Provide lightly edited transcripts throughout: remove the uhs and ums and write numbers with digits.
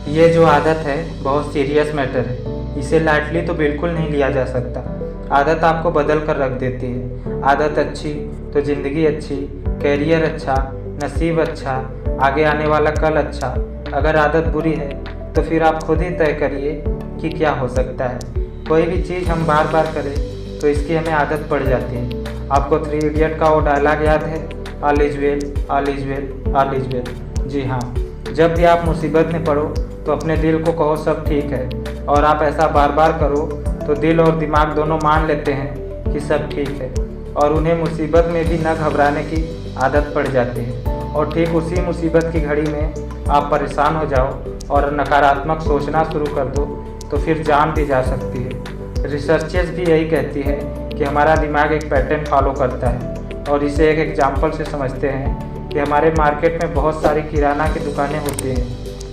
ये जो आदत है बहुत सीरियस मैटर है। इसे लाइटली तो बिल्कुल नहीं लिया जा सकता। आदत आपको बदल कर रख देती है। आदत अच्छी तो ज़िंदगी अच्छी, कैरियर अच्छा, नसीब अच्छा, आगे आने वाला कल अच्छा। अगर आदत बुरी है तो फिर आप खुद ही तय करिए कि क्या हो सकता है। कोई भी चीज़ हम बार बार करें तो इसकी हमें आदत पड़ जाती है। आपको 3 इडियट का वो डायलॉग याद है, all is well, all is well, all is well. जी हाँ, जब भी आप मुसीबत में पड़ो तो अपने दिल को कहो सब ठीक है, और आप ऐसा बार बार करो तो दिल और दिमाग दोनों मान लेते हैं कि सब ठीक है, और उन्हें मुसीबत में भी न घबराने की आदत पड़ जाती है। और ठीक उसी मुसीबत की घड़ी में आप परेशान हो जाओ और नकारात्मक सोचना शुरू कर दो तो फिर जान भी जा सकती है। रिसर्चेस भी यही कहती है कि हमारा दिमाग एक पैटर्न फॉलो करता है, और इसे एक एग्जाम्पल से समझते हैं कि हमारे मार्केट में बहुत सारी किराना की दुकानें होती हैं,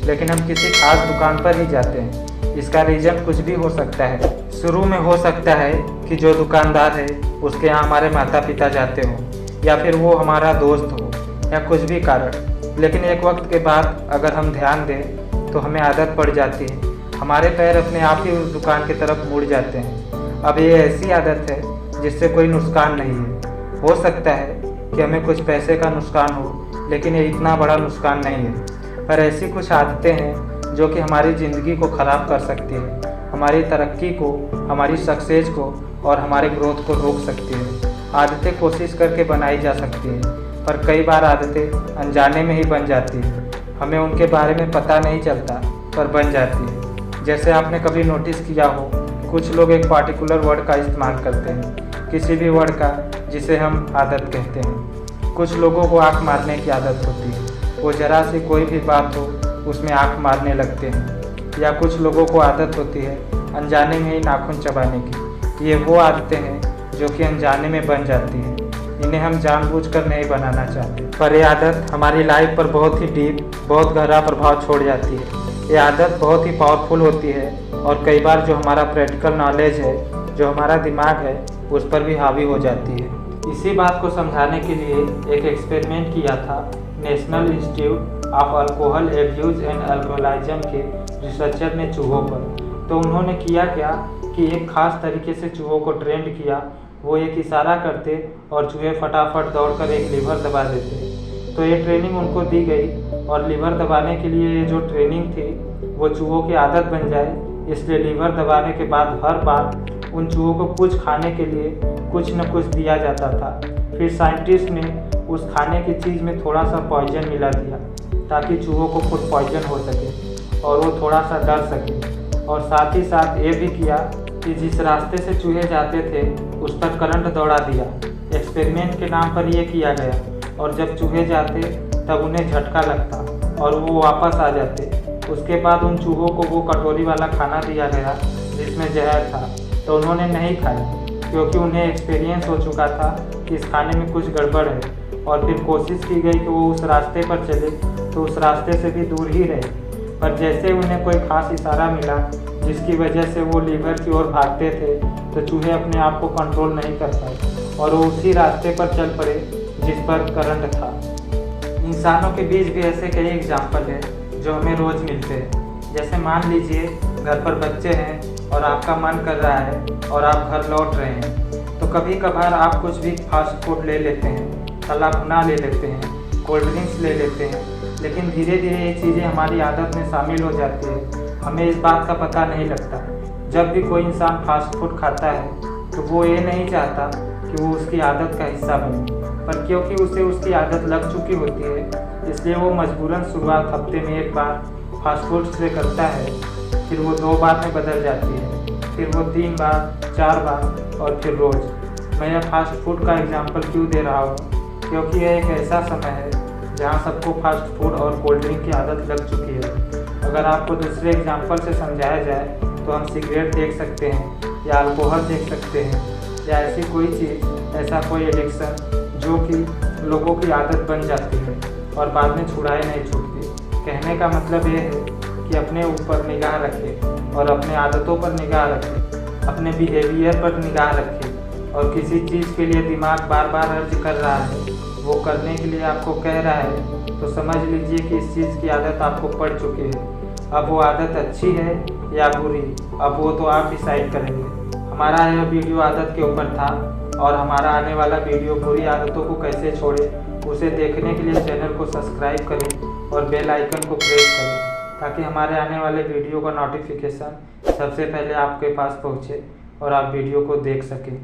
लेकिन हम किसी खास दुकान पर ही जाते हैं। इसका रीज़न कुछ भी हो सकता है। शुरू में हो सकता है कि जो दुकानदार है उसके यहाँ हमारे माता पिता जाते हो, या फिर वो हमारा दोस्त हो, या कुछ भी कारण। लेकिन एक वक्त के बाद अगर हम ध्यान दें तो हमें आदत पड़ जाती है। हमारे पैर अपने आप ही उस दुकान की तरफ मुड़ जाते हैं। अब ये ऐसी आदत है जिससे कोई नुकसान नहीं है। हो सकता है कि हमें कुछ पैसे का नुकसान हो, लेकिन ये इतना बड़ा नुकसान नहीं है। पर ऐसी कुछ आदतें हैं जो कि हमारी ज़िंदगी को ख़राब कर सकती है, हमारी तरक्की को, हमारी सक्सेस को और हमारे ग्रोथ को रोक सकती है। आदतें कोशिश करके बनाई जा सकती है, पर कई बार आदतें अनजाने में ही बन जाती है। हमें उनके बारे में पता नहीं चलता पर बन जाती है। जैसे आपने कभी नोटिस किया हो, कुछ लोग एक पार्टिकुलर वर्ड का इस्तेमाल करते हैं, किसी भी वर्ड का जिसे हम आदत कहते हैं। कुछ लोगों को आँख मारने की आदत होती है, वो ज़रा सी कोई भी बात हो उसमें आँख मारने लगते हैं। या कुछ लोगों को आदत होती है अनजाने में ही नाखून चबाने की। ये वो आदतें हैं जो कि अनजाने में बन जाती हैं। इन्हें हम जानबूझकर नहीं बनाना चाहते, पर ये आदत हमारी लाइफ पर बहुत ही डीप, बहुत गहरा प्रभाव छोड़ जाती है। ये आदत बहुत ही पावरफुल होती है, और कई बार जो हमारा प्रैक्टिकल नॉलेज है, जो हमारा दिमाग है, उस पर भी हावी हो जाती है। इसी बात को समझाने के लिए एक एक्सपेरिमेंट किया था national institute of alcohol abuse and alcoholism के रिसर्चर ने चूहों पर। तो उन्होंने किया क्या कि एक खास तरीके से चूहों को ट्रेंड किया। वो एक इशारा करते और चूहे फटाफट दौड़कर एक लीवर दबा देते। तो ये ट्रेनिंग उनको दी गई, और लीवर दबाने के लिए ये जो ट्रेनिंग थी वो चूहों की आदत बन जाए, इसलिए लीवर दबाने के बाद हर बार उन चूहों को कुछ खाने के लिए कुछ न कुछ दिया जाता था। फिर साइंटिस्ट ने उस खाने की चीज़ में थोड़ा सा पॉइजन मिला दिया, ताकि चूहों को फूड पॉइजन हो सके और वो थोड़ा सा डर सके। और साथ ही साथ ये भी किया कि जिस रास्ते से चूहे जाते थे उस पर करंट दौड़ा दिया। एक्सपेरिमेंट के नाम पर यह किया गया, और जब चूहे जाते तब उन्हें झटका लगता और वो वापस आ जाते। उसके बाद उन चूहों को वो कटोरी वाला खाना दिया गया जिसमें जहर था, तो उन्होंने नहीं खाया, क्योंकि उन्हें एक्सपीरियंस हो चुका था कि इस खाने में कुछ गड़बड़ है। और फिर कोशिश की गई कि वो उस रास्ते पर चले, तो उस रास्ते से भी दूर ही रहे। पर जैसे उन्हें कोई खास इशारा मिला जिसकी वजह से वो लीवर की ओर भागते थे, तो चूहे अपने आप को कंट्रोल नहीं कर पाए और वो उसी रास्ते पर चल पड़े जिस पर करंट था। इंसानों के बीच भी ऐसे कई एग्जाम्पल हैं जो हमें रोज़ मिलते हैं। जैसे मान लीजिए घर पर बच्चे हैं और आपका मन कर रहा है और आप घर लौट रहे हैं, तो कभी कभार आप कुछ भी फास्ट फूड ले लेते हैं, तला भुना ले लेते हैं, कोल्ड ड्रिंक्स ले लेते हैं। लेकिन धीरे धीरे ये चीज़ें हमारी आदत में शामिल हो जाती है, हमें इस बात का पता नहीं लगता। जब भी कोई इंसान फास्ट फूड खाता है तो वो ये नहीं चाहता कि वो उसकी आदत का हिस्सा बने, पर क्योंकि उसे उसकी आदत लग चुकी होती है, इसलिए वो मजबूरन शुरुआत हफ्ते में 1 बार फास्ट फूड से करता है। फिर वो 2 बार में बदल जाती है, फिर वो 3 बार, 4 बार और फिर रोज़। मैं यह फास्ट फूड का एग्जाम्पल क्यों दे रहा हूँ, क्योंकि यह एक ऐसा समय है जहाँ सबको फास्ट फूड और कोल्ड ड्रिंक की आदत लग चुकी है। अगर आपको दूसरे एग्जाम्पल से समझाया जाए तो हम सिगरेट देख सकते हैं, या अल्कोहल देख सकते हैं, या ऐसी कोई चीज़, ऐसा कोई एडिक्शन जो कि लोगों की आदत बन जाती है और बाद में छुड़ाए नहीं छूटती। कहने का मतलब ये है कि अपने ऊपर निगाह रखें और अपने आदतों पर निगाह रखें, अपने बिहेवियर पर निगाह रखें। और किसी चीज़ के लिए दिमाग बार बार अर्ज कर रहा है, वो करने के लिए आपको कह रहा है, तो समझ लीजिए कि इस चीज़ की आदत आपको पड़ चुकी है। अब वो आदत अच्छी है या बुरी, अब वो तो आप डिसाइड करेंगे। हमारा यह वीडियो आदत के ऊपर था और हमारा आने वाला वीडियो बुरी आदतों को कैसे छोड़े उसे देखने के लिए चैनल को सब्सक्राइब करें और बेल आइकन को प्रेस करें ताकि हमारे आने वाले वीडियो का नोटिफिकेशन सबसे पहले आपके पास पहुंचे और आप वीडियो को देख सकें।